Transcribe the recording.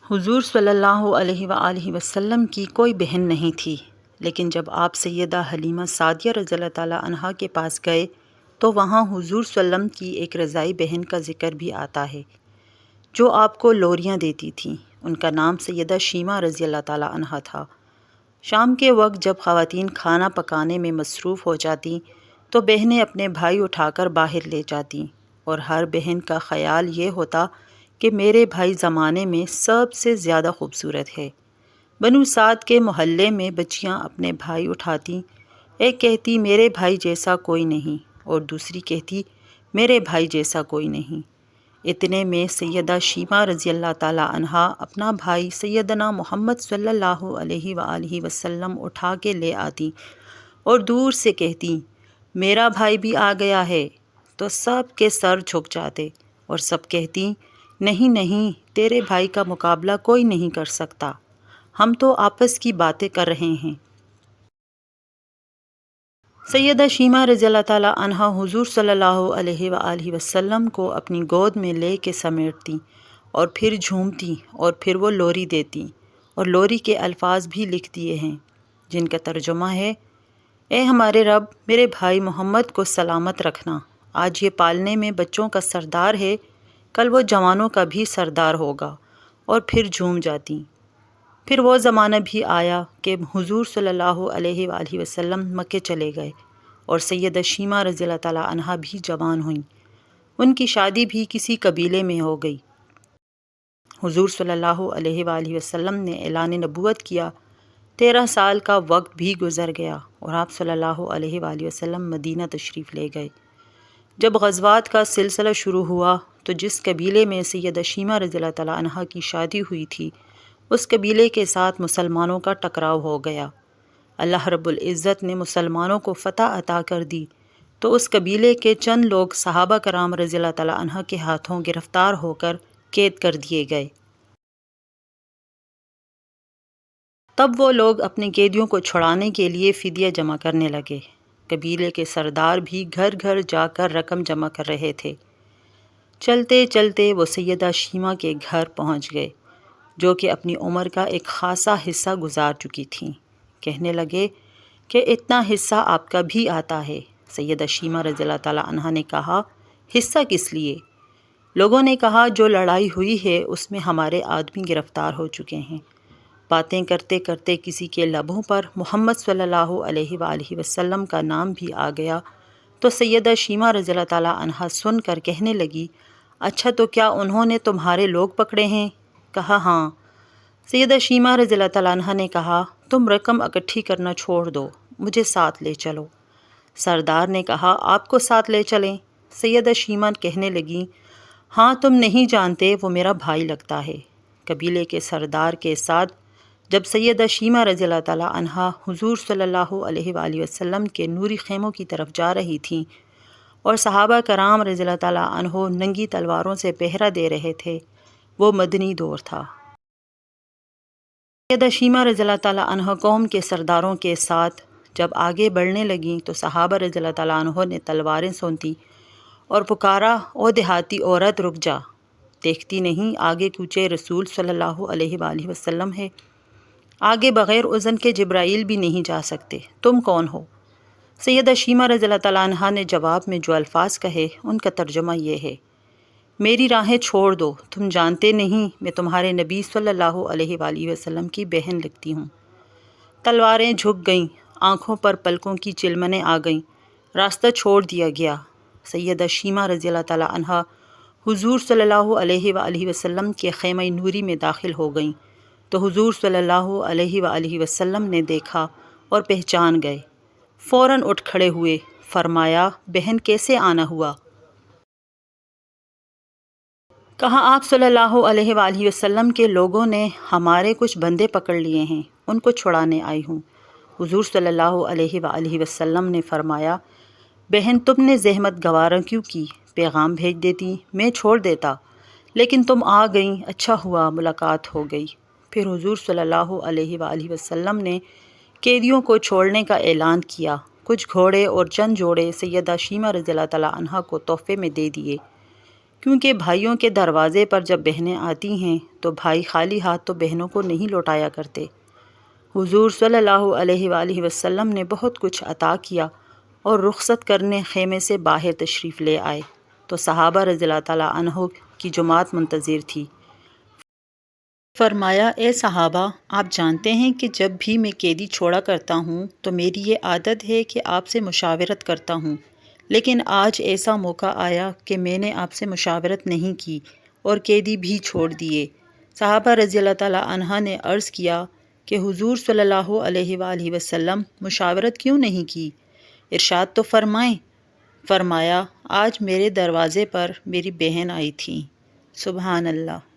حضور صلی اللہ علیہ وآلہ وسلم کی کوئی بہن نہیں تھی، لیکن جب آپ سیدہ حلیمہ سعدیہ رضی اللہ تعالیٰ عنہا کے پاس گئے تو وہاں حضور صلی اللہ علیہ وسلم کی ایک رضائی بہن کا ذکر بھی آتا ہے جو آپ کو لوریاں دیتی تھیں۔ ان کا نام سیدہ شیمہ رضی اللہ تعالیٰ عنہا تھا۔ شام کے وقت جب خواتین کھانا پکانے میں مصروف ہو جاتیں تو بہنیں اپنے بھائی اٹھا کر باہر لے جاتیں، اور ہر بہن کا خیال یہ ہوتا کہ میرے بھائی زمانے میں سب سے زیادہ خوبصورت ہے۔ بنو سعد کے محلے میں بچیاں اپنے بھائی اٹھاتیں، ایک کہتی میرے بھائی جیسا کوئی نہیں اور دوسری کہتی میرے بھائی جیسا کوئی نہیں۔ اتنے میں سیدہ شیمہ رضی اللہ تعالیٰ عنہا اپنا بھائی سیدنا محمد صلی اللہ علیہ وآلہ وسلم اٹھا کے لے آتی اور دور سے کہتی میرا بھائی بھی آ گیا ہے، تو سب کے سر جھک جاتے اور سب کہتی نہیں نہیں، تیرے بھائی کا مقابلہ کوئی نہیں کر سکتا، ہم تو آپس کی باتیں کر رہے ہیں۔ سیدہ شیمہ رضی اللہ تعالیٰ عنہا حضور صلی اللہ علیہ وآلہ وسلم کو اپنی گود میں لے کے سمیٹتی اور پھر جھومتی اور پھر وہ لوری دیتی، اور لوری کے الفاظ بھی لکھ دیے ہیں جن کا ترجمہ ہے، اے ہمارے رب، میرے بھائی محمد کو سلامت رکھنا، آج یہ پالنے میں بچوں کا سردار ہے، کل وہ جوانوں کا بھی سردار ہوگا، اور پھر جھوم جاتی۔ پھر وہ زمانہ بھی آیا کہ حضور صلی اللہ علیہ وآلہ وسلم مکے چلے گئے اور سیدہ شیمہ رضی اللہ تعالیٰ عنہا بھی جوان ہوئیں۔ ان کی شادی بھی کسی قبیلے میں ہو گئی۔ حضور صلی اللہ علیہ وآلہ وسلم نے اعلان نبوت کیا، 13 سال کا وقت بھی گزر گیا اور آپ صلی اللہ علیہ وآلہ وسلم مدینہ تشریف لے گئے۔ جب غزوات کا سلسلہ شروع ہوا تو جس قبیلے میں سیدہ شیمہ رضی اللہ تعالیٰ عنہا کی شادی ہوئی تھی، اس قبیلے کے ساتھ مسلمانوں کا ٹکراؤ ہو گیا۔ اللہ رب العزت نے مسلمانوں کو فتح عطا کر دی تو اس قبیلے کے چند لوگ صحابہ کرام رضی اللہ تعالیٰ عنہ کے ہاتھوں گرفتار ہو کر قید کر دیے گئے۔ تب وہ لوگ اپنے قیدیوں کو چھڑانے کے لیے فدیہ جمع کرنے لگے۔ قبیلے کے سردار بھی گھر گھر جا کر رقم جمع کر رہے تھے۔ چلتے چلتے وہ سیدہ شیمہ کے گھر پہنچ گئے جو کہ اپنی عمر کا ایک خاصا حصہ گزار چکی تھیں۔ کہنے لگے کہ اتنا حصہ آپ کا بھی آتا ہے۔ سیدہ شیمہ رضی اللہ تعالیٰ عنہا نے کہا حصہ کس لیے؟ لوگوں نے کہا جو لڑائی ہوئی ہے اس میں ہمارے آدمی گرفتار ہو چکے ہیں۔ باتیں کرتے کرتے کسی کے لبوں پر محمد صلی اللہ علیہ وآلہ وسلم کا نام بھی آ گیا تو سیدہ شیمہ رضی اللہ تعالیٰ عنہا سن کر کہنے لگی اچھا تو کیا انہوں نے تمہارے لوگ پکڑے ہیں؟ کہا ہاں۔ سیدہ شیمہ رضی اللہ تعالیٰ عنہا نے کہا تم رقم اکٹھی کرنا چھوڑ دو، مجھے ساتھ لے چلو۔ سردار نے کہا آپ کو ساتھ لے چلیں؟ سیدہ شیمہ کہنے لگیں ہاں، تم نہیں جانتے وہ میرا بھائی لگتا ہے۔ قبیلے کے سردار کے ساتھ جب سیدہ شیمہ رضی اللہ تعالیٰ عنہا حضور صلی اللہ علیہ وآلہ وسلم کے نوری خیموں کی طرف جا رہی تھیں اور صحابہ کرام رضی اللہ تعالیٰ عنہ ننگی تلواروں سے پہرا دے رہے تھے، وہ مدنی دور تھا۔ سیدہ شیمہ رضی اللہ تعالیٰ عنہ قوم کے سرداروں کے ساتھ جب آگے بڑھنے لگیں تو صحابہ رضی اللہ تعالیٰ عنہ نے تلواریں سونتی اور پکارا او دیہاتی عورت رک جا، دیکھتی نہیں آگے کوچے رسول صلی اللہ علیہ وآلہ وسلم ہے، آگے بغیر اذن کے جبرائیل بھی نہیں جا سکتے، تم کون ہو؟ سیدہ شیمہ رضی اللہ تعالیٰ عنہا نے جواب میں جو الفاظ کہے ان کا ترجمہ یہ ہے، میری راہیں چھوڑ دو، تم جانتے نہیں میں تمہارے نبی صلی اللہ علیہ وآلہ وسلم کی بہن لگتی ہوں۔ تلواریں جھک گئیں، آنکھوں پر پلکوں کی چلمنیں آ گئیں، راستہ چھوڑ دیا گیا۔ سیدہ شیمہ رضی اللہ تعالیٰ عنہا حضور صلی اللہ علیہ وآلہ وسلم کے خیمہ نوری میں داخل ہو گئیں تو حضور صلی اللہ علیہ وآلہ وسلم نے دیکھا اور پہچان گئے، فوراً اٹھ کھڑے ہوئے، فرمایا بہن کیسے آنا ہوا؟ کہا آپ صلی اللہ علیہ وآلہ وسلم کے لوگوں نے ہمارے کچھ بندے پکڑ لیے ہیں، ان کو چھڑانے آئی ہوں۔ حضور صلی اللہ علیہ وآلہ وسلم نے فرمایا بہن تم نے زحمت گوارا کیوں کی؟ پیغام بھیج دیتی، میں چھوڑ دیتا، لیکن تم آ گئیں، اچھا ہوا ملاقات ہو گئی۔ پھر حضور صلی اللہ علیہ وآلہ وسلم نے قیدیوں کو چھوڑنے کا اعلان کیا۔ کچھ گھوڑے اور چند جوڑے سیدہ شیمہ رضی اللہ تعالیٰ عنہا کو تحفے میں دے دیے۔ کیونکہ بھائیوں کے دروازے پر جب بہنیں آتی ہیں تو بھائی خالی ہاتھ تو بہنوں کو نہیں لوٹایا کرتے۔ حضور صلی اللہ علیہ وآلہ وسلم نے بہت کچھ عطا کیا اور رخصت کرنے خیمے سے باہر تشریف لے آئے تو صحابہ رضی اللہ تعالیٰ عنہ کی جماعت منتظر تھی۔ فرمایا، اے صحابہ، آپ جانتے ہیں کہ جب بھی میں قیدی چھوڑا کرتا ہوں تو میری یہ عادت ہے کہ آپ سے مشاورت کرتا ہوں، لیکن آج ایسا موقع آیا کہ میں نے آپ سے مشاورت نہیں کی اور قیدی بھی چھوڑ دیے۔ صحابہ رضی اللہ تعالیٰ عنہ نے عرض کیا کہ حضور صلی اللہ علیہ وآلہ وسلم مشاورت کیوں نہیں کی؟ ارشاد تو فرمائیں۔ فرمایا، آج میرے دروازے پر میری بہن آئی تھی۔ سبحان اللہ۔